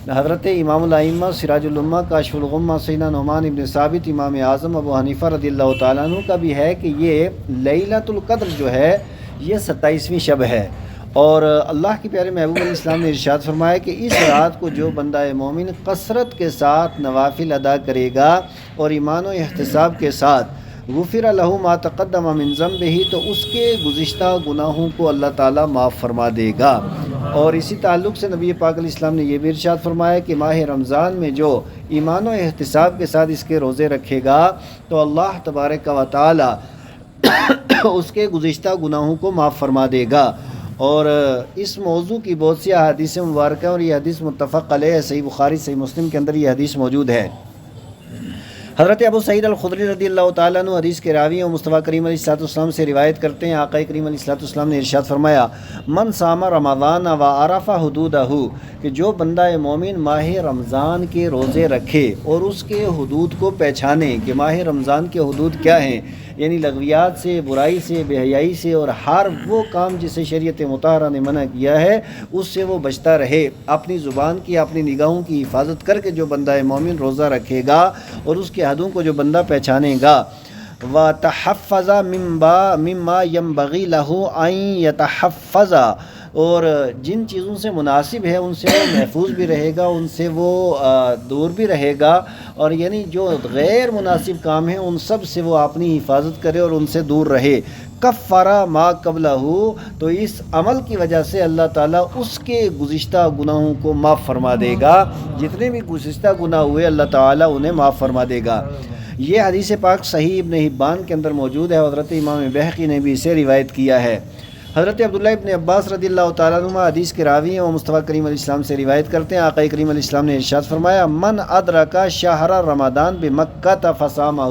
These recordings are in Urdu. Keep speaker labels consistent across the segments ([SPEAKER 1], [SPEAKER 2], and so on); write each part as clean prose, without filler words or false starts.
[SPEAKER 1] حضرت امام الائمہ سراج الامہ کاشف الغمہ سیدنا نعمان ابن ثابت امام اعظم ابو حنیفہ رضی اللہ تعالیٰ عنہ کا بھی ہے کہ یہ لیلۃ القدر جو ہے یہ 27ویں شب ہے، اور اللہ کے پیارے محبوب علیہ السلام نے ارشاد فرمایا کہ اس رات کو جو بندہ مومن کثرت کے ساتھ نوافل ادا کرے گا اور ایمان و احتساب کے ساتھ، غفر لہ ما تقدم من ذنبہ، تو اس کے گزشتہ گناہوں کو اللہ تعالیٰ معاف فرما دے گا۔ اور اسی تعلق سے نبی پاک علیہ السلام نے یہ بھی ارشاد فرمایا کہ ماہ رمضان میں جو ایمان و احتساب کے ساتھ اس کے روزے رکھے گا تو اللہ تبارک و تعالی اس کے گزشتہ گناہوں کو معاف فرما دے گا۔ اور اس موضوع کی بہت سی احادیث مبارکہ، اور یہ حدیث متفق علیہ ہے، صحیح بخاری صحیح مسلم کے اندر یہ حدیث موجود ہے۔ حضرت ابو سعید الخدری رضی اللہ تعالیٰ عنہ حدیث کے راوی اور مصطفیٰ کریم علیہ السلام سے روایت کرتے ہیں، آقا کریم علیہ السلام نے ارشاد فرمایا، من صام رمضان وعرف حدودہ، کہ جو بندہ مومن ماہ رمضان کے روزے رکھے اور اس کے حدود کو پہچانے کہ ماہ رمضان کے حدود کیا ہیں، یعنی لغویات سے، برائی سے، بے حیائی سے، اور ہر وہ کام جسے شریعت مطہرہ نے منع کیا ہے اس سے وہ بچتا رہے، اپنی زبان کی، اپنی نگاہوں کی حفاظت کر کے جو بندہ مومن روزہ رکھے گا اور اس کے حدوں کو جو بندہ پہچانے گا، وَتَحَفَّظَ مِمَّا يَنبَغِي لَهُ أَن يَتَحَفَّظَ، اور جن چیزوں سے مناسب ہے ان سے وہ محفوظ بھی رہے گا، ان سے وہ دور بھی رہے گا، اور یعنی جو غیر مناسب کام ہیں ان سب سے وہ اپنی حفاظت کرے اور ان سے دور رہے۔ کفارہ ما قبلہ، تو اس عمل کی وجہ سے اللہ تعالیٰ اس کے گزشتہ گناہوں کو معاف فرما دے گا، جتنے بھی گزشتہ گناہ ہوئے اللہ تعالیٰ انہیں معاف فرما دے گا۔ یہ حدیث پاک صحیح ابن حبان کے اندر موجود ہے، حضرت امام بہقی نے بھی اسے روایت کیا ہے۔ حضرت عبداللہ ابن عباس رضی اللہ تعالیٰ عنہ حدیث کے راوی ہیں اور مصطفیٰ کریم علیہ السلام سے روایت کرتے ہیں، آقا کریم علیہ السلام نے ارشاد فرمایا، من ادرک شہر رمضان بمکہ فصامہ،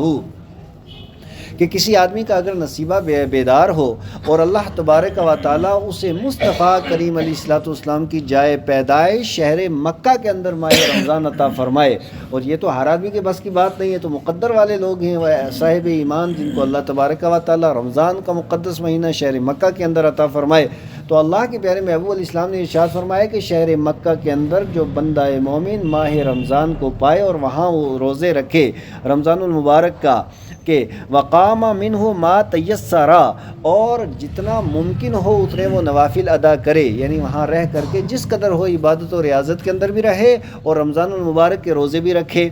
[SPEAKER 1] کہ کسی آدمی کا اگر نصیبہ بیدار ہو اور اللہ تبارک و تعالیٰ اسے مصطفیٰ کریم علیہ السلام کی جائے پیدائش شہر مکہ کے اندر ماہ رمضان عطا فرمائے، اور یہ تو ہر آدمی کے بس کی بات نہیں ہے، تو مقدر والے لوگ ہیں وہ صاحب ایمان جن کو اللہ تبارک و تعالیٰ رمضان کا مقدس مہینہ شہر مکہ کے اندر عطا فرمائے، تو اللہ کے پیارے محبوب علیہ السلام نے ارشاد فرمایا کہ شہر مکہ کے اندر جو بندہ مومن ماہ رمضان کو پائے اور وہاں وہ روزے رکھے رمضان المبارک کا، کہ وقام منہ ما تیسرا، اور جتنا ممکن ہو اتنے وہ نوافل ادا کرے، یعنی وہاں رہ کر کے جس قدر ہو عبادت و ریاضت کے اندر بھی رہے اور رمضان المبارک کے روزے بھی رکھے۔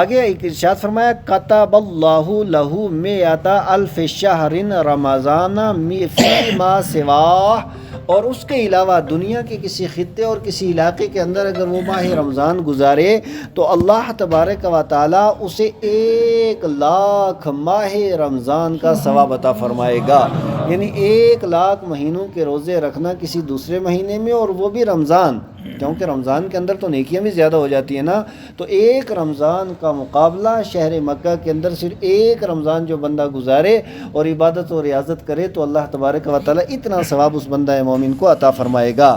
[SPEAKER 1] آگے ایک ارشاد فرمایا، کتب اللہ لہ مئۃ الف شہر رمضان فی ما سواہ، اور اس کے علاوہ دنیا کے کسی خطے اور کسی علاقے کے اندر اگر وہ ماہ رمضان گزارے تو اللہ تبارک و تعالیٰ اسے 1,00,000 ماہ رمضان کا ثواب عطا فرمائے گا، یعنی 1,00,000 مہینوں کے روزے رکھنا کسی دوسرے مہینے میں، اور وہ بھی رمضان، کیونکہ رمضان کے اندر تو نیکیاں بھی زیادہ ہو جاتی ہیں نا، تو ایک رمضان کا مقابلہ شہر مکہ کے اندر صرف ایک رمضان جو بندہ گزارے اور عبادت و ریاضت کرے تو اللہ تبارک و تعالیٰ اتنا ثواب اس بندہ مومن کو عطا فرمائے گا۔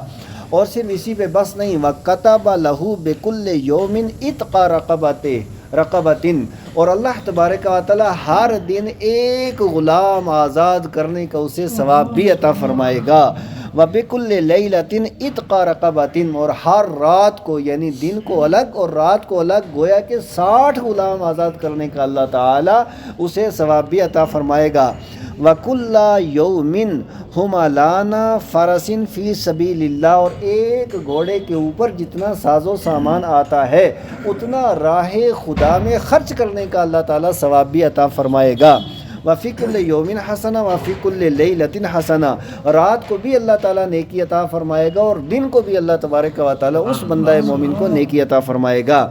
[SPEAKER 1] اور صرف اسی پہ بس نہیں، وَكَتَبَ لَهُ بِكُلِّ يَوْمٍ عِتْقَ رَقَبَةٍ، اور اللہ تبارک و تعالیٰ ہر دن ایک غلام آزاد کرنے کا اسے ثواب بھی عطا فرمائے گا۔ وَبِكُلِّ لَيْلَةٍ عِتْقَ رَقَبَةٍ، اور ہر رات کو، یعنی دن کو الگ اور رات کو الگ، گویا کہ 60 غلام آزاد کرنے کا اللہ تعالیٰ اسے ثواب بھی عطا فرمائے گا۔ وَكُلَّ يَوْمٍ حُمَلَانَ فَرَسٍ فِي سَبِيلِ اللَّهِ، اور ایک گھوڑے کے اوپر جتنا ساز و سامان آتا ہے اتنا راہ خدا میں خرچ کرنے کا اللہ تعالیٰ ثواب بھی عطا فرمائے گا۔ وَفِي كُلِّ يَوْمٍ حَسَنَةٌ وَفِي كُلِّ لَيْلَةٍ حَسَنَةٌ، رات کو بھی اللہ تعالیٰ نیکی عطا فرمائے گا اور دن کو بھی اللہ تبارک و تعالیٰ اس بندہ مومن کو نیکی عطا فرمائے گا۔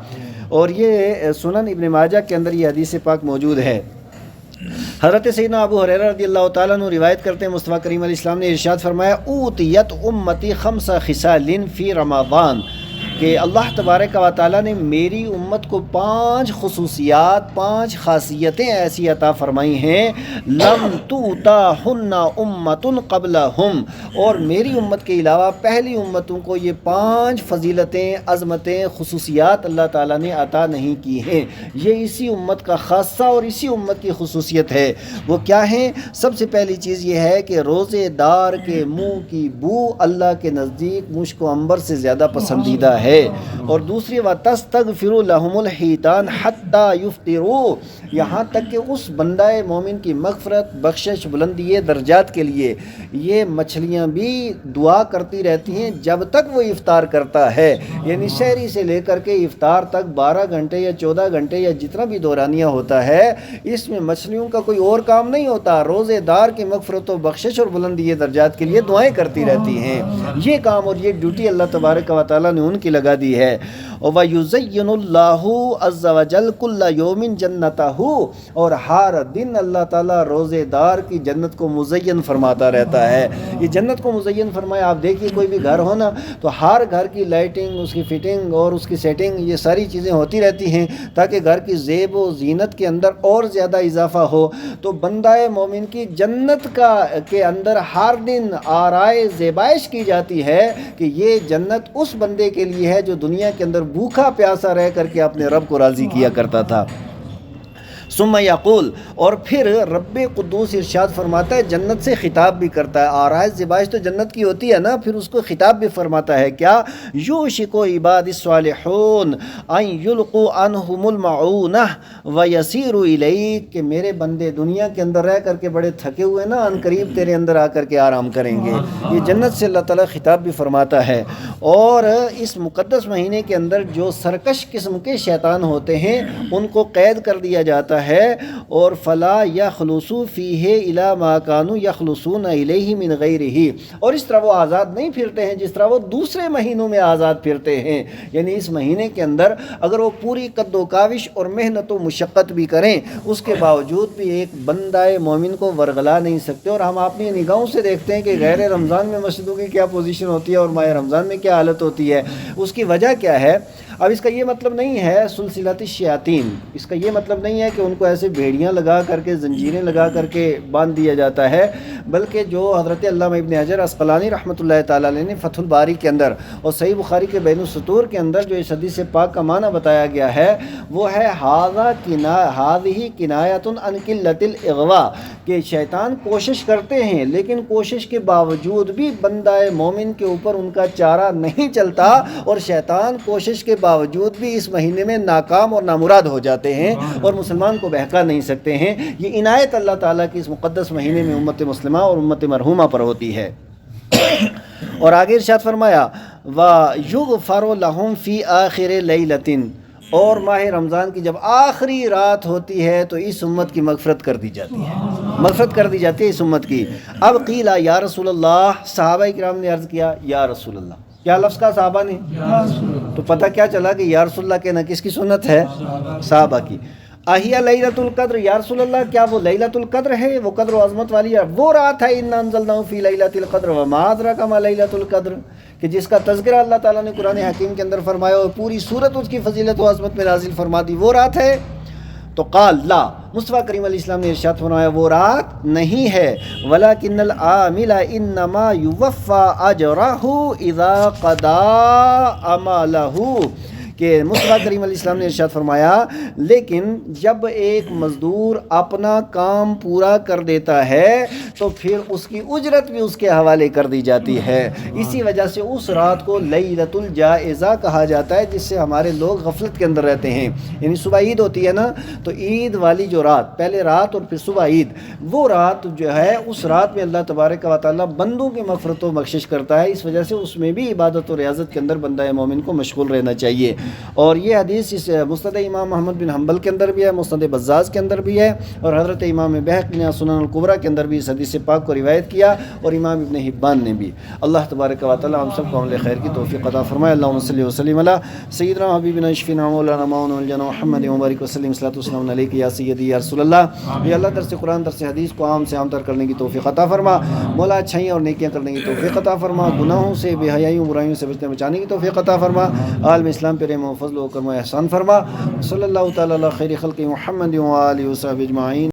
[SPEAKER 1] اور یہ سنن ابن ماجہ کے اندر یہ حدیث پاک موجود ہے۔ حضرت سیدنا ابو ہریرہ رضی اللہ تعالیٰ عنہ روایت کرتے ہیں، مصطفیٰ کریم علیہ السلام نے ارشاد فرمایا، اوتیت امتی 5 خصال فی رمضان، کہ اللہ تبارک و تعالیٰ نے میری امت کو 5 خصوصیات، 5 خاصیتیں ایسی عطا فرمائی ہیں، لم توتاہن امت قبلہم، اور میری امت کے علاوہ پہلی امتوں کو یہ 5 فضیلتیں، عظمتیں، خصوصیات اللہ تعالیٰ نے عطا نہیں کی ہیں۔ یہ اسی امت کا خاصہ اور اسی امت کی خصوصیت ہے۔ وہ کیا ہیں؟ سب سے پہلی چیز یہ ہے کہ روزے دار کے منہ کی بو اللہ کے نزدیک مشک و عنبر سے زیادہ پسندیدہ ہے۔ ہے۔ اور دوسری وَتَسْتَغْفِرُ لَهُمُ الْحِيتَانَ حَتَّى يُفْطِرُوا، یہاں تک کہ اس بندہ مومن کی مغفرت، بخشش، بلندی درجات کے لیے یہ مچھلیاں بھی دعا کرتی رہتی ہیں جب تک وہ افطار کرتا ہے، یعنی سحری سے لے کر کے افطار تک 12 گھنٹے یا 14 گھنٹے یا جتنا بھی دورانیہ ہوتا ہے، اس میں مچھلیوں کا کوئی اور کام نہیں ہوتا، روزے دار کی مغفرت و بخشش اور بلندی درجات کے لیے دعائیں کرتی رہتی ہیں۔ یہ کام اور یہ ڈیوٹی اللہ تبارک و تعالیٰ نے ان کی لگا دی ہے۔ وَيُزَيِّنُ اللَّهُ عَزَّ وَجَلَّ كُلَّ يَوْمٍ جَنَّتَهُ، اور ہر دن اللہ تعالیٰ روزے دار کی جنت کو مزین فرماتا رہتا ہے۔ یہ جنت کو مزین فرمایا، آپ دیکھیے کوئی بھی گھر ہو نا تو ہر گھر کی لائٹنگ، اس کی فٹنگ اور اس کی سیٹنگ، یہ ساری چیزیں ہوتی رہتی ہیں تاکہ گھر کی زیب و زینت کے اندر اور زیادہ اضافہ ہو۔ تو بندہ مومن کی جنت کے اندر ہر دن آرائے زیبائش کی جاتی ہے کہ یہ جنت اس بندے کے لیے ہے جو دنیا کے اندر بھوکا پیاسا رہ کر کے اپنے رب کو راضی کیا کرتا تھا۔ ثم یقول، اور پھر رب قدوس ارشاد فرماتا ہے، جنت سے خطاب بھی کرتا ہے، آرائے زیبائش تو جنت کی ہوتی ہے نا، پھر اس کو خطاب بھی فرماتا ہے کیا؟ یوشک عباد الصالحون ان یلقوا عنہم المعونہ ویسیروا الیک، کہ میرے بندے دنیا کے اندر رہ کر کے بڑے تھکے ہوئے نا، ان قریب تیرے اندر آ کر کے آرام کریں گے۔ یہ جنت سے اللہ تعالیٰ خطاب بھی فرماتا ہے۔ اور اس مقدس مہینے کے اندر جو سرکش قسم کے شیطان ہوتے ہیں ان کو قید کر دیا جاتا ہے، اور فلا یخلصوا فیہ الی ما کانوا یخلصون الیہ من غیرہ، اور اس طرح وہ آزاد نہیں پھرتے ہیں جس طرح وہ دوسرے مہینوں میں آزاد پھرتے ہیں۔ یعنی اس مہینے کے اندر اگر وہ پوری قد و کاوش اور محنت و مشقت بھی کریں، اس کے باوجود بھی ایک بندہ مومن کو ورغلا نہیں سکتے۔ اور ہم اپنی نگاہوں سے دیکھتے ہیں کہ غیر رمضان میں مسجدوں کی کیا پوزیشن ہوتی ہے اور ماہ رمضان میں کیا حالت ہوتی ہے۔ اس کی وجہ کیا ہے؟ اب اس کا یہ مطلب نہیں ہے سلسلۃ الشیاطین، اس کا یہ مطلب نہیں ہے کہ ان کو ایسے بھیڑیاں لگا کر کے، زنجیریں لگا کر کے باندھ دیا جاتا ہے، بلکہ جو حضرت علامہ ابن حجر عسقلانی رحمۃ اللہ تعالیٰ علیہ نے فتح الباری کے اندر اور صحیح بخاری کے بین السطور کے اندر جو اس حدیث پاک کا معنی بتایا گیا ہے وہ ہے ہذہ کنایۃ عن قلۃ الاغواء، کہ شیطان کوشش کرتے ہیں لیکن کوشش کے باوجود بھی بندہ مومن کے اوپر ان کا چارہ نہیں چلتا، اور شیطان کوشش کے باوجود بھی اس مہینے میں ناکام اور نامراد ہو جاتے ہیں اور مسلمان کو بہکا نہیں سکتے ہیں۔ یہ عنایت اللہ تعالیٰ کی اس مقدس مہینے میں امت مسلمہ اور امت مرحومہ پر ہوتی ہے۔ اور آگے ارشاد فرمایا وَيُغْفَرُ لَهُمْ فِي آخِرِ لَيْلَةٍ، اور ماہ رمضان کی جب آخری رات ہوتی ہے تو اس امت کی مغفرت کر دی جاتی ہے، مغفرت کر دی جاتی ہے اس امت کی۔ اب قیل یا رسول اللہ، صحابہ کرام نے عرض کیا یا رسول اللہ، کیا لفظ کا صحابہ نے؟ تو پتہ کیا چلا کہ یا رسول اللہ کہنا کس کی سنت ہے؟ صحابہ کی۔ احیا لیلۃ القدر، یا رسول اللہ کیا وہ لیلۃ القدر ہے، وہ قدر و عظمت والی ہے، وہ رات ہے انا انزلناہ فی لیلۃ القدر وما ادراک ما لیلۃ القدر، کہ جس کا تذکرہ اللہ تعالیٰ نے قرآن حکیم کے اندر فرمایا اور پوری صورت اس کی فضیلت و عظمت میں نازل فرما دی، وہ رات ہے؟ تو قال لا، مصطفیٰ کریم علیہ السلام نے ارشاد فرمایا وہ رات نہیں ہے، ولیکن العامل انما یوفی اجرہ اذا قضا عملہ، کہ مصطفیٰ کریم علیہ السلام نے ارشاد فرمایا لیکن جب ایک مزدور اپنا کام پورا کر دیتا ہے تو پھر اس کی اجرت بھی اس کے حوالے کر دی جاتی ہے۔ اسی وجہ سے اس رات کو لیلۃ الجائزہ کہا جاتا ہے، جس سے ہمارے لوگ غفلت کے اندر رہتے ہیں۔ یعنی صبح عید ہوتی ہے نا، تو عید والی جو رات، پہلے رات اور پھر صبح عید، وہ رات جو ہے اس رات میں اللہ تبارک و تعالیٰ بندوں کی مغفرت و بخشش کرتا ہے، اس وجہ سے اس میں بھی عبادت و ریاضت کے اندر بندہ مومن کو مشغول رہنا چاہیے۔ اور یہ حدیث اس مسند امام محمد بن حنبل کے اندر بھی ہے، مسند بزاز کے اندر بھی ہے، اور حضرت امام بہقی نے سنن الکبریٰ کے اندر بھی اس حدیث پاک کو روایت کیا، اور امام ابن حبان نے بھی۔ اللہ تبارک و تعالی ہم سب کو عمل خیر کی توفیق عطا فرمائے۔ اللہم صلی وسلم علی سیدنا حبیبنا شفیعنا مولانا مولانا محمد مبارک وسلم، صلاۃ والسلام علیک یا سیدی یا رسول اللہ۔ یا اللہ درس قرآن درس حدیث کو عام سے عام تر کرنے کی توفیق عطا فرما، مولا اچھائیاں اور نیکیاں کرنے کی توفیق عطا فرما، گناہوں سے، بے حیائیوں برائیوں سے بچانے کی توفیق عطا فرما، عالم اسلام پر رحم و فضل و کرم و احسان فرما۔ صلی اللہ تعالی علی خیر خلق محمد و آلہ و صحبہ اجمعین۔